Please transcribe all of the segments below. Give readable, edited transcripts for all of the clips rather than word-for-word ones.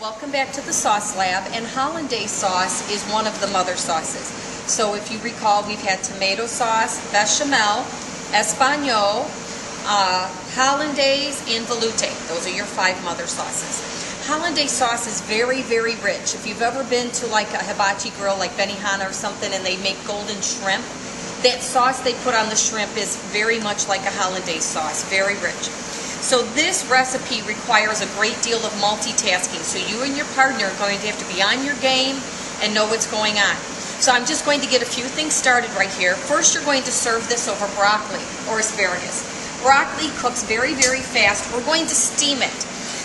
Welcome back to the Sauce Lab, and Hollandaise sauce is one of the mother sauces. So if you recall, we've had tomato sauce, bechamel, espagnole, Hollandaise, and velouté. Those are your 5 mother sauces. Hollandaise sauce is very, very rich. If you've ever been to like a hibachi grill like Benihana or something and they make golden shrimp, that sauce they put on the shrimp is very much like a Hollandaise sauce, very rich. So this recipe requires a great deal of multitasking. So you and your partner are going to have to be on your game and know what's going on. So I'm just going to get a few things started right here. First, you're going to serve this over broccoli or asparagus. Broccoli cooks very, very fast. We're going to steam it.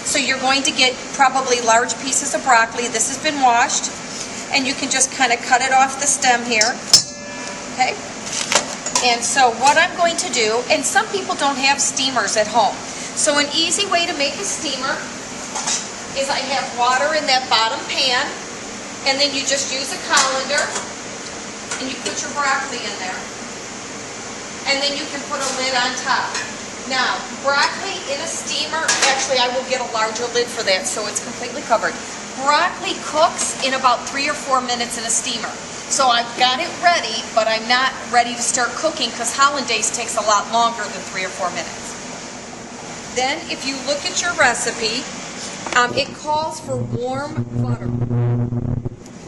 So you're going to get probably large pieces of broccoli. This has been washed, and you can just kind of cut it off the stem here. Okay? And so what I'm going to do, and some people don't have steamers at home. So an easy way to make a steamer is I have water in that bottom pan, and then you just use a colander, and you put your broccoli in there. And then you can put a lid on top. Now, broccoli in a steamer, actually I will get a larger lid for that so it's completely covered. Broccoli cooks in about 3 or 4 minutes in a steamer. So I've got it ready, but I'm not ready to start cooking because Hollandaise takes a lot longer than 3 or 4 minutes. Then, if you look at your recipe, it calls for warm butter.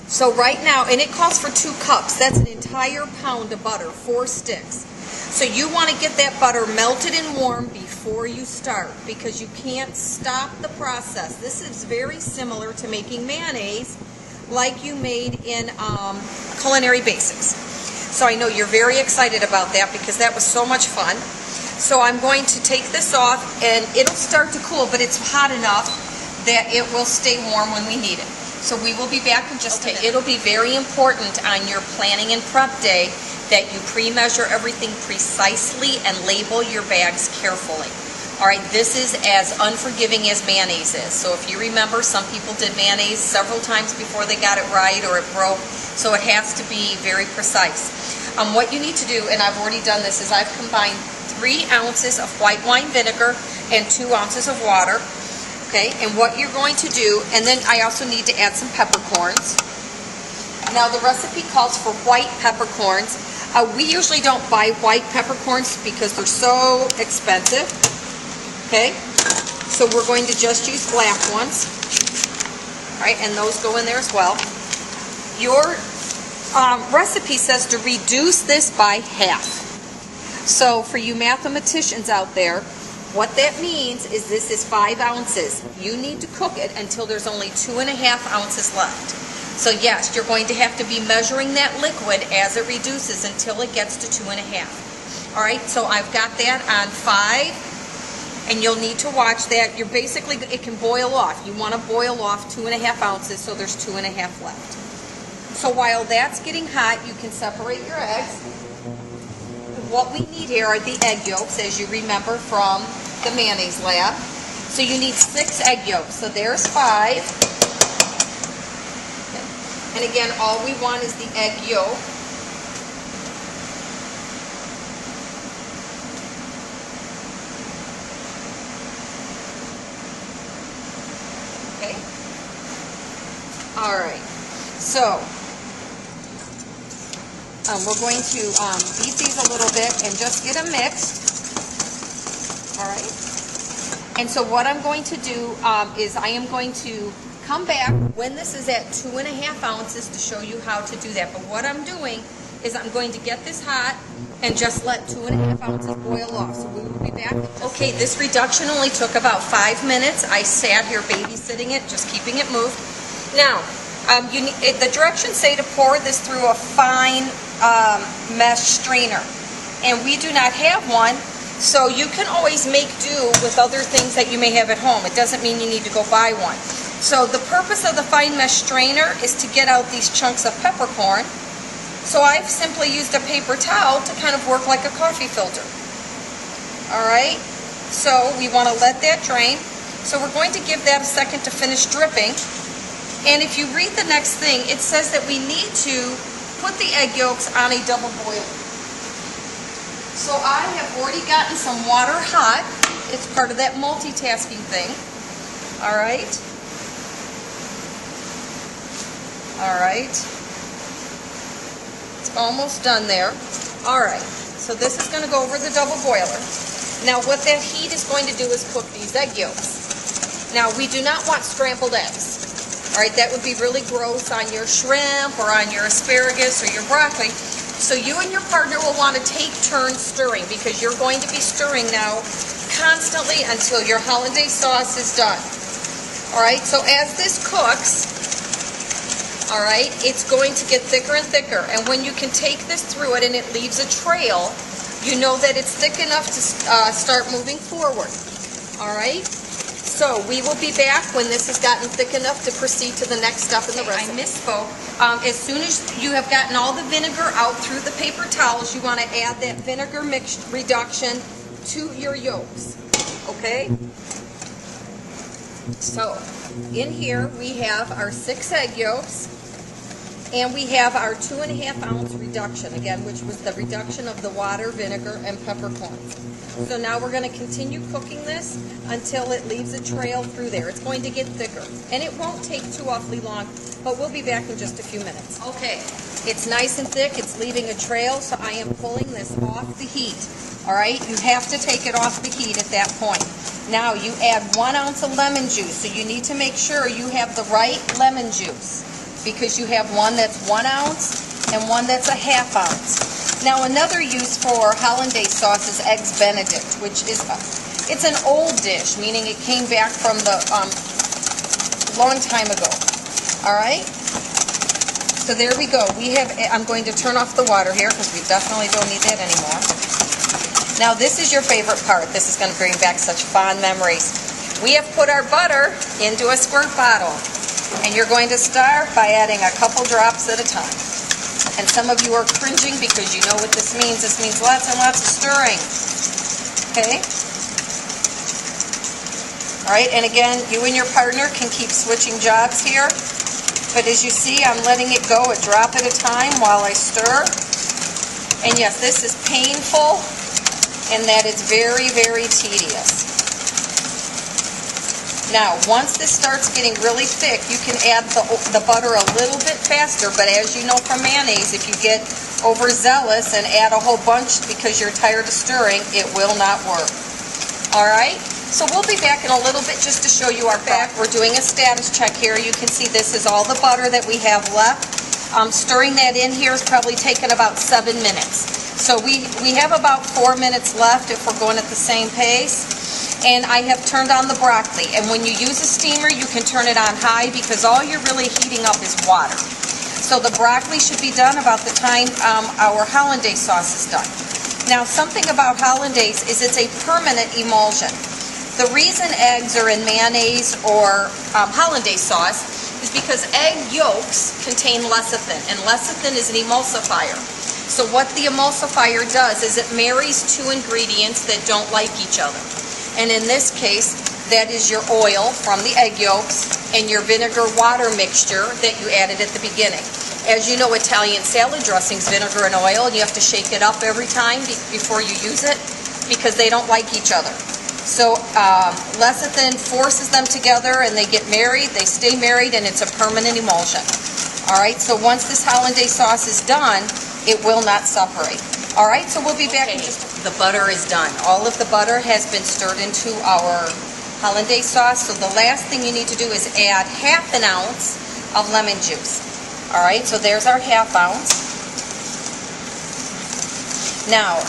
So right now, and it calls for 2 cups. That's an entire pound of butter, 4 sticks. So you want to get that butter melted and warm before you start because you can't stop the process. This is very similar to making mayonnaise like you made in Culinary Basics. So I know you're very excited about that because that was so much fun. So I'm going to take this off, and it'll start to cool, but it's hot enough that it will stay warm when we need it. So we will be back in just a minute. It'll be very important on your planning and prep day that you pre-measure everything precisely and label your bags carefully. All right, this is as unforgiving as mayonnaise is. So if you remember, some people did mayonnaise several times before they got it right or it broke. So it has to be very precise. What you need to do, and I've already done this, is I've combined 3 ounces of white wine vinegar and 2 ounces of water. Okay, and what you're going to do, and then I also need to add some peppercorns. Now the recipe calls for white peppercorns. We usually don't buy white peppercorns because they're so expensive. Okay, so we're going to just use black ones. All right, and those go in there as well. Your recipe says to reduce this by half. So for you mathematicians out there, what that means is this is 5 ounces. You need to cook it until there's only 2.5 ounces left. So yes, you're going to have to be measuring that liquid as it reduces until it gets to 2.5. All right, so I've got that on 5, and you'll need to watch that. You're basically, it can boil off. You want to boil off 2.5 ounces, so there's 2.5 left. So while that's getting hot, you can separate your eggs. What we need here are the egg yolks, as you remember from the mayonnaise lab. So you need 6 egg yolks. So there's 5. Okay. And again, all we want is the egg yolk. Okay. All right. So we're going to beat these a little bit and just get them mixed. All right. And so what I'm going to do is I am going to come back when this is at 2.5 ounces to show you how to do that. But what I'm doing is I'm going to get this hot and just let 2.5 ounces boil off. So we will be back. Okay, this reduction only took about 5 minutes. I sat here babysitting it, just keeping it moved. Now, the directions say to pour this through a fine mesh strainer, and we do not have one, so you can always make do with other things that you may have at home. It doesn't mean you need to go buy one. So the purpose of the fine mesh strainer is to get out these chunks of peppercorn. So I've simply used a paper towel to kind of work like a coffee filter. All right, so we want to let that drain. So we're going to give that a second to finish dripping. And if you read the next thing, it says that we need to put the egg yolks on a double boiler. So I have already gotten some water hot. It's part of that multitasking thing. All right. All right. It's almost done there. All right. So this is going to go over the double boiler. Now what that heat is going to do is cook these egg yolks. Now we do not want scrambled eggs. All right, that would be really gross on your shrimp or on your asparagus or your broccoli. So you and your partner will want to take turns stirring because you're going to be stirring now constantly until your hollandaise sauce is done. All right, so as this cooks, all right, it's going to get thicker and thicker. And when you can take this through it and it leaves a trail, you know that it's thick enough to start moving forward. All right? So we will be back when this has gotten thick enough to proceed to the next step in the recipe. I misspoke. As soon as you have gotten all the vinegar out through the paper towels, you want to add that vinegar mix reduction to your yolks. Okay? So in here we have our 6 egg yolks. And we have our 2.5 ounce reduction, again, which was the reduction of the water, vinegar, and peppercorns. So now we're going to continue cooking this until it leaves a trail through there. It's going to get thicker. And it won't take too awfully long, but we'll be back in just a few minutes. Okay, it's nice and thick. It's leaving a trail, so I am pulling this off the heat. All right, you have to take it off the heat at that point. Now you add 1 ounce of lemon juice, so you need to make sure you have the right lemon juice, because you have one that's 1 ounce and one that's a 1/2 ounce. Now another use for hollandaise sauce is eggs Benedict, which is it's an old dish, meaning it came back from the long time ago. All right. So there we go. I'm going to turn off the water here because we definitely don't need that anymore. Now this is your favorite part. This is going to bring back such fond memories. We have put our butter into a squirt bottle. And you're going to start by adding a couple drops at a time. And some of you are cringing because you know what this means. This means lots and lots of stirring. Okay? All right, and again, you and your partner can keep switching jobs here. But as you see, I'm letting it go a drop at a time while I stir. And yes, this is painful and that is very, very tedious. Now, once this starts getting really thick, you can add the butter a little bit faster, but as you know from mayonnaise, if you get overzealous and add a whole bunch because you're tired of stirring, it will not work. All right? So we'll be back in a little bit just to show you our back. We're doing a status check here. You can see this is all the butter that we have left. Stirring that in here is probably taken about 7 minutes. So we have about 4 minutes left if we're going at the same pace. And I have turned on the broccoli. And when you use a steamer, you can turn it on high because all you're really heating up is water. So the broccoli should be done about the time our hollandaise sauce is done. Now, something about hollandaise is it's a permanent emulsion. The reason eggs are in mayonnaise or hollandaise sauce is because egg yolks contain lecithin, and lecithin is an emulsifier. So what the emulsifier does is it marries 2 ingredients that don't like each other. And in this case, that is your oil from the egg yolks and your vinegar water mixture that you added at the beginning. As you know, Italian salad dressing's vinegar and oil, and you have to shake it up every time before you use it because they don't like each other. So lecithin forces them together and they get married, they stay married, and it's a permanent emulsion. All right, so once this hollandaise sauce is done, it will not separate. All right, so we'll be back in just a minute. The butter is done. All of the butter has been stirred into our hollandaise sauce. So the last thing you need to do is add 1/2 ounce of lemon juice. All right, so there's our 1/2 ounce. Now,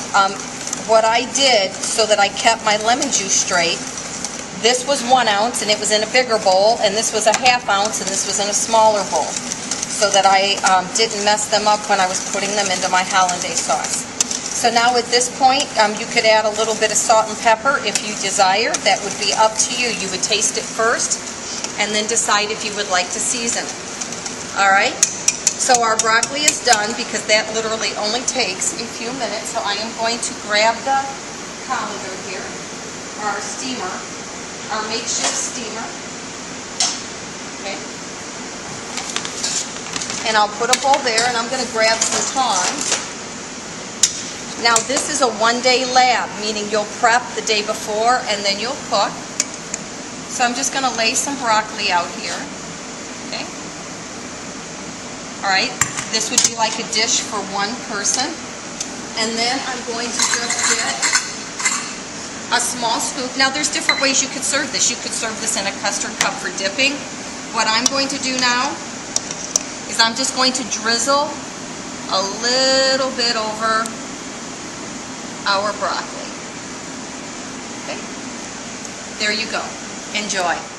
what I did so that I kept my lemon juice straight, this was 1 ounce and it was in a bigger bowl, and this was a 1/2 ounce and this was in a smaller bowl, so that I didn't mess them up when I was putting them into my hollandaise sauce. So now at this point, you could add a little bit of salt and pepper if you desire. That would be up to you. You would taste it first and then decide if you would like to season it. All right? So our broccoli is done because that literally only takes a few minutes. So I am going to grab the colander here, or our steamer, our makeshift steamer. Okay? And I'll put a bowl there, and I'm going to grab some tongs. Now this is a 1-day lab, meaning you'll prep the day before and then you'll cook. So I'm just going to lay some broccoli out here. Okay. All right, this would be like a dish for one person. And then I'm going to just get a small scoop. Now there's different ways you could serve this. You could serve this in a custard cup for dipping. What I'm going to do now is I'm just going to drizzle a little bit over our broccoli. Okay, there you go. Enjoy.